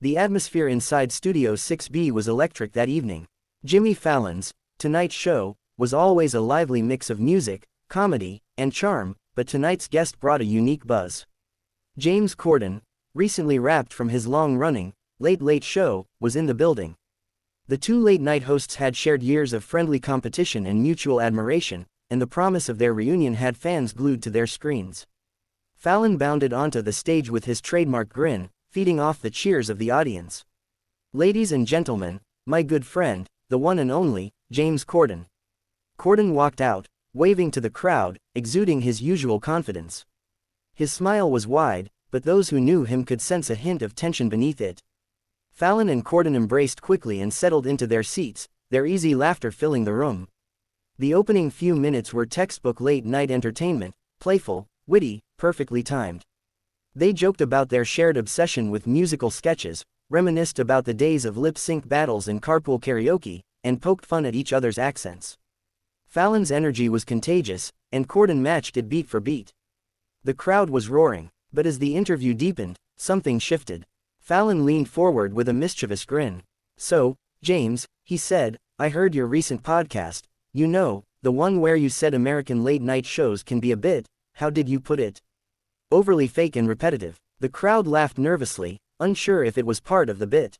The atmosphere inside Studio 6B was electric that evening. Jimmy Fallon's Tonight Show was always a lively mix of music, comedy, and charm, but tonight's guest brought a unique buzz. James Corden, recently wrapped from his long-running Late Late Show, was in the building. The two late-night hosts had shared years of friendly competition and mutual admiration, and the promise of their reunion had fans glued to their screens. Fallon bounded onto the stage with his trademark grin, feeding off the cheers of the audience. "Ladies and gentlemen, my good friend, the one and only, James Corden." Corden walked out, waving to the crowd, exuding his usual confidence. His smile was wide, but those who knew him could sense a hint of tension beneath it. Fallon and Corden embraced quickly and settled into their seats, their easy laughter filling the room. The opening few minutes were textbook late-night entertainment, playful, witty, perfectly timed. They joked about their shared obsession with musical sketches, reminisced about the days of lip-sync battles and carpool karaoke, and poked fun at each other's accents. Fallon's energy was contagious, and Corden matched it beat for beat. The crowd was roaring, but as the interview deepened, something shifted. Fallon leaned forward with a mischievous grin. "So, James," he said, "I heard your recent podcast, you know, the one where you said American late-night shows can be a bit, how did you put it? Overly fake and repetitive." The crowd laughed nervously, unsure if it was part of the bit.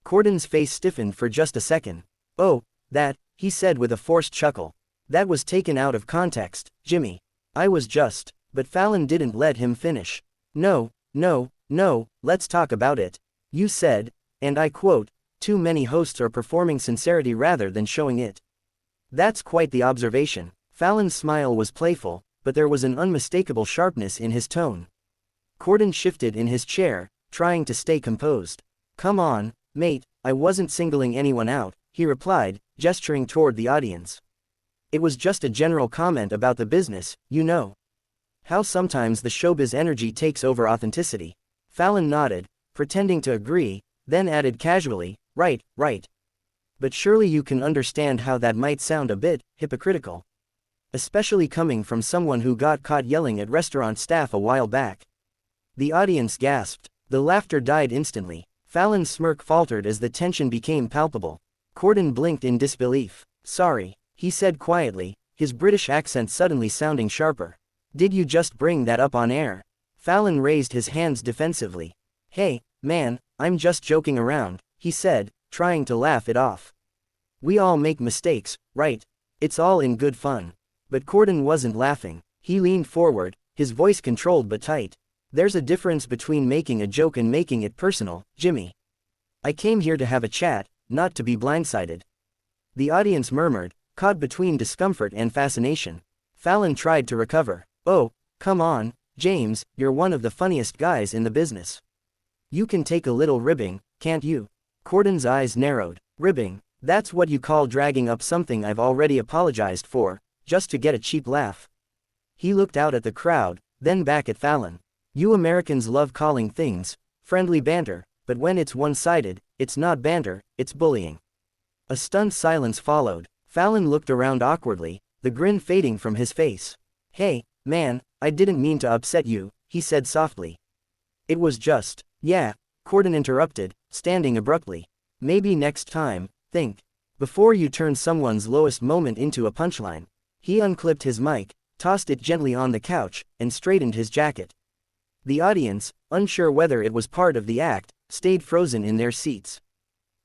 Corden's face stiffened for just a second. "Oh, that," he said with a forced chuckle. "That was taken out of context, Jimmy. I was just..." But Fallon didn't let him finish. "No, let's talk about it. You said, and I quote, too many hosts are performing sincerity rather than showing it." "That's quite the observation." Fallon's smile was playful, but there was an unmistakable sharpness in his tone. Corden shifted in his chair, trying to stay composed. "Come on, mate, I wasn't singling anyone out," he replied, gesturing toward the audience. "It was just a general comment about the business, you know. How sometimes the showbiz energy takes over authenticity." Fallon nodded, pretending to agree, then added casually, Right. But surely you can understand how that might sound a bit hypocritical. Especially coming from someone who got caught yelling at restaurant staff a while back." The audience gasped. The laughter died instantly. Fallon's smirk faltered as the tension became palpable. Corden blinked in disbelief. "Sorry," he said quietly, his British accent suddenly sounding sharper. "Did you just bring that up on air?" Fallon raised his hands defensively. "Hey, man, I'm just joking around," he said, trying to laugh it off. "We all make mistakes, right? It's all in good fun." But Corden wasn't laughing. He leaned forward, his voice controlled but tight. "There's a difference between making a joke and making it personal, Jimmy. I came here to have a chat, not to be blindsided." The audience murmured, caught between discomfort and fascination. Fallon tried to recover. "Oh, come on, James, you're one of the funniest guys in the business. You can take a little ribbing, can't you?" Corden's eyes narrowed. "Ribbing? That's what you call dragging up something I've already apologized for, just to get a cheap laugh." He looked out at the crowd, then back at Fallon. "You Americans love calling things friendly banter, but when it's one-sided, it's not banter, it's bullying." A stunned silence followed. Fallon looked around awkwardly, the grin fading from his face. "Hey, man, I didn't mean to upset you," he said softly. "It was just..." "Yeah," Corden interrupted, standing abruptly. "Maybe next time, think. Before you turn someone's lowest moment into a punchline." He unclipped his mic, tossed it gently on the couch, and straightened his jacket. The audience, unsure whether it was part of the act, stayed frozen in their seats.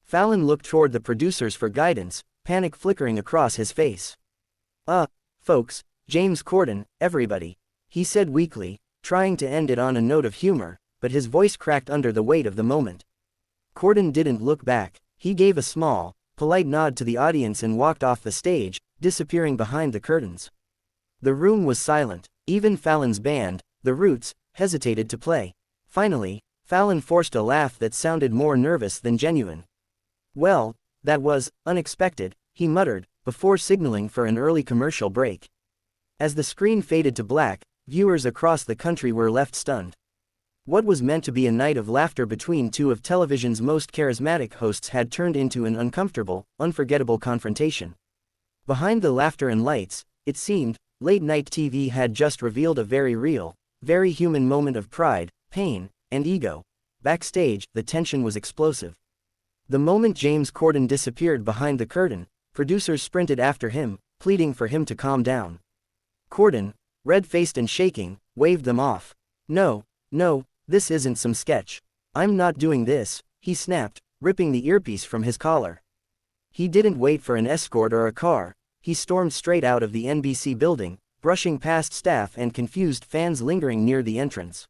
Fallon looked toward the producers for guidance, panic flickering across his face. Folks, James Corden, everybody," he said weakly, trying to end it on a note of humor, but his voice cracked under the weight of the moment. Corden didn't look back. He gave a small, polite nod to the audience and walked off the stage, disappearing behind the curtains. The room was silent. Even Fallon's band, The Roots, hesitated to play. Finally, Fallon forced a laugh that sounded more nervous than genuine. "Well, that was unexpected," he muttered, before signaling for an early commercial break. As the screen faded to black, viewers across the country were left stunned. What was meant to be a night of laughter between two of television's most charismatic hosts had turned into an uncomfortable, unforgettable confrontation. Behind the laughter and lights, it seemed, late-night TV had just revealed a very real, very human moment of pride, pain, and ego. Backstage, the tension was explosive. The moment James Corden disappeared behind the curtain, producers sprinted after him, pleading for him to calm down. Corden, red-faced and shaking, waved them off. No, this isn't some sketch. I'm not doing this, he snapped, ripping the earpiece from his collar. He didn't wait for an escort or a car, he stormed straight out of the NBC building, brushing past staff and confused fans lingering near the entrance.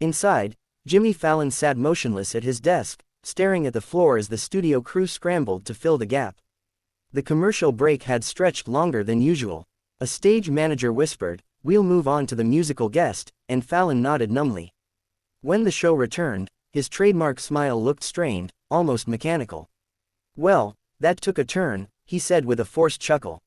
Inside, Jimmy Fallon sat motionless at his desk, staring at the floor as the studio crew scrambled to fill the gap. The commercial break had stretched longer than usual. A stage manager whispered, "We'll move on to the musical guest," and Fallon nodded numbly. When the show returned, his trademark smile looked strained, almost mechanical. "Well, that took a turn," he said with a forced chuckle.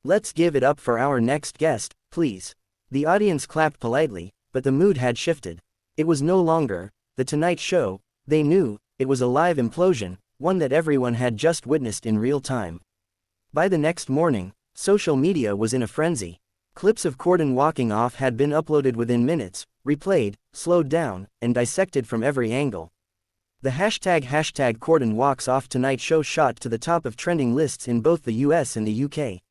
"Let's give it up for our next guest, please." The audience clapped politely, but the mood had shifted. It was no longer The Tonight Show. They knew it was a live implosion, one that everyone had just witnessed in real time. By the next morning, social media was in a frenzy. Clips of Corden walking off had been uploaded within minutes, replayed, slowed down, and dissected from every angle. The hashtag Corden walks off Tonight Show shot to the top of trending lists in both the US and the UK.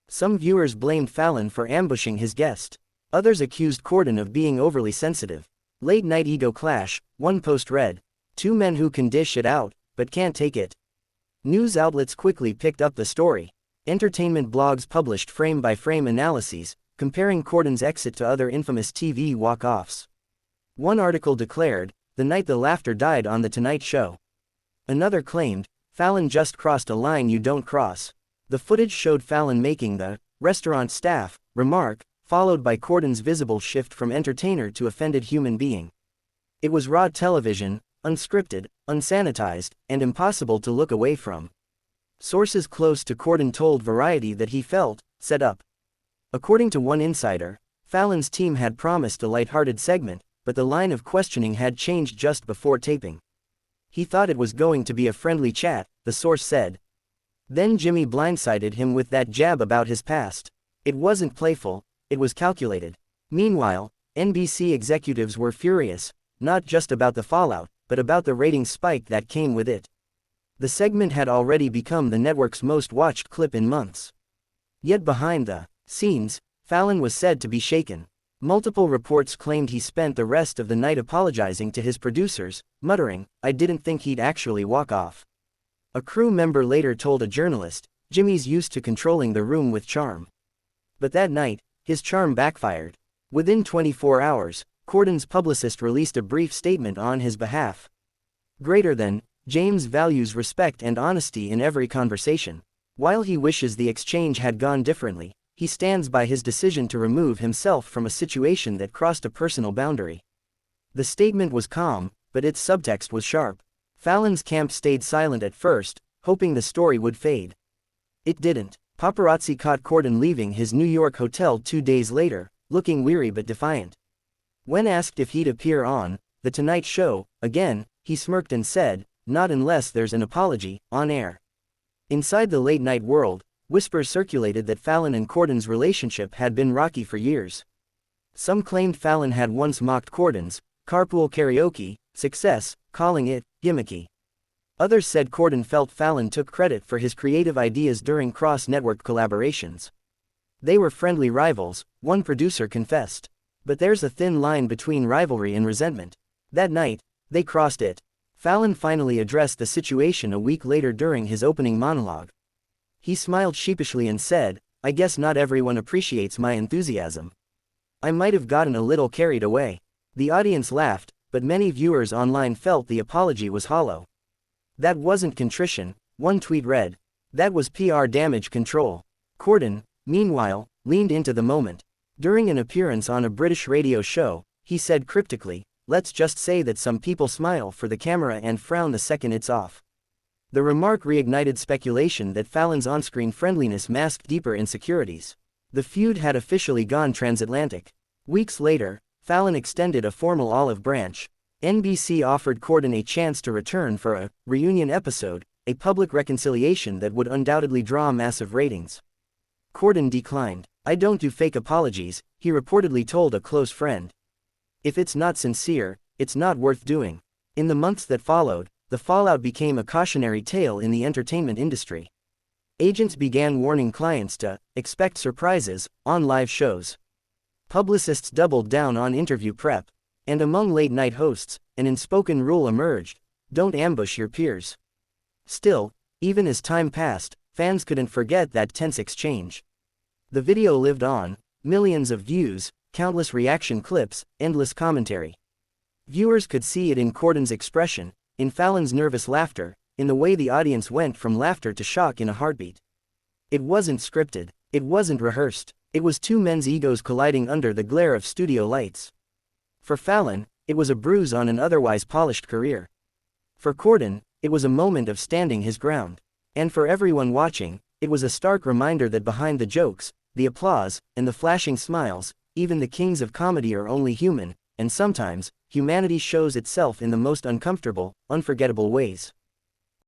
Some viewers blamed Fallon for ambushing his guest. Others accused Corden of being overly sensitive. Late night ego clash, one post read. Two men who can dish it out, but can't take it. News outlets quickly picked up the story. Entertainment blogs published frame-by-frame analyses, comparing Corden's exit to other infamous TV walk-offs. One article declared, "The night the laughter died on The Tonight Show." Another claimed, "Fallon just crossed a line you don't cross." The footage showed Fallon making the restaurant staff remark, followed by Corden's visible shift from entertainer to offended human being. It was raw television, unscripted, unsanitized, and impossible to look away from. Sources close to Corden told Variety that he felt set up. According to one insider, Fallon's team had promised a lighthearted segment, but the line of questioning had changed just before taping. He thought it was going to be a friendly chat, the source said. Then Jimmy blindsided him with that jab about his past. It wasn't playful, it was calculated. Meanwhile, NBC executives were furious, not just about the fallout, but about the ratings spike that came with it. The segment had already become the network's most watched clip in months. Yet behind the scenes, Fallon was said to be shaken. Multiple reports claimed he spent the rest of the night apologizing to his producers, muttering, "I didn't think he'd actually walk off." A crew member later told a journalist, "Jimmy's used to controlling the room with charm." But that night, his charm backfired. Within 24 hours, Corden's publicist released a brief statement on his behalf. Greater than, James values respect and honesty in every conversation. While he wishes the exchange had gone differently, he stands by his decision to remove himself from a situation that crossed a personal boundary. The statement was calm, but its subtext was sharp. Fallon's camp stayed silent at first, hoping the story would fade. It didn't. Paparazzi caught Corden leaving his New York hotel 2 days later, looking weary but defiant. When asked if he'd appear on The Tonight Show again, he smirked and said, "Not unless there's an apology on air." Inside the late-night world, whispers circulated that Fallon and Corden's relationship had been rocky for years. Some claimed Fallon had once mocked Corden's carpool karaoke success, calling it gimmicky. Others said Corden felt Fallon took credit for his creative ideas during cross-network collaborations. They were friendly rivals, one producer confessed. But there's a thin line between rivalry and resentment. That night, they crossed it. Fallon finally addressed the situation a week later during his opening monologue. He smiled sheepishly and said, "I guess not everyone appreciates my enthusiasm. I might have gotten a little carried away." The audience laughed, but many viewers online felt the apology was hollow. "That wasn't contrition," one tweet read. "That was PR damage control." Corden, meanwhile, leaned into the moment. During an appearance on a British radio show, he said cryptically, "Let's just say that some people smile for the camera and frown the second it's off." The remark reignited speculation that Fallon's on-screen friendliness masked deeper insecurities. The feud had officially gone transatlantic. Weeks later, Fallon extended a formal olive branch. NBC offered Corden a chance to return for a reunion episode, a public reconciliation that would undoubtedly draw massive ratings. Corden declined. "I don't do fake apologies," he reportedly told a close friend. "If it's not sincere, it's not worth doing." In the months that followed, the fallout became a cautionary tale in the entertainment industry. Agents began warning clients to expect surprises on live shows. Publicists doubled down on interview prep. And among late-night hosts, an unspoken rule emerged: don't ambush your peers. Still, even as time passed, fans couldn't forget that tense exchange. The video lived on, millions of views, countless reaction clips, endless commentary. Viewers could see it in Cordon's expression, in Fallon's nervous laughter, in the way the audience went from laughter to shock in a heartbeat. It wasn't scripted, it wasn't rehearsed, it was two men's egos colliding under the glare of studio lights. For Fallon, it was a bruise on an otherwise polished career. For Cordon, it was a moment of standing his ground. And for everyone watching, it was a stark reminder that behind the jokes, the applause, and the flashing smiles, even the kings of comedy are only human, and sometimes, humanity shows itself in the most uncomfortable, unforgettable ways.